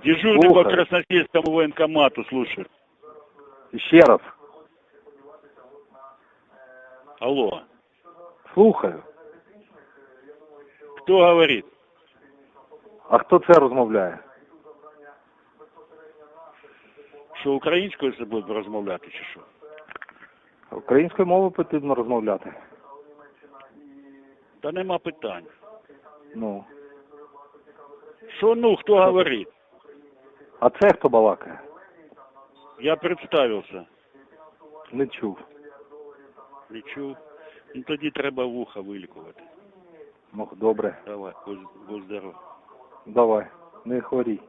Дежурный по Слухаю. Красносельскому военкомату, слушай. Ще раз. Алло. Слухаю. Кто говорит? А хто це розмовляє? Що українською з собою розмовляти чи що? Українською мовою потрібно розмовляти. Та нема питань. Ну. Що ну, хто говорить? А це хто балакає? Я представився. Не чув. Не чув? Ну тоді треба вуха вилікувати. Ну, добре. Давай, будь здоров. Давай. Не хворій.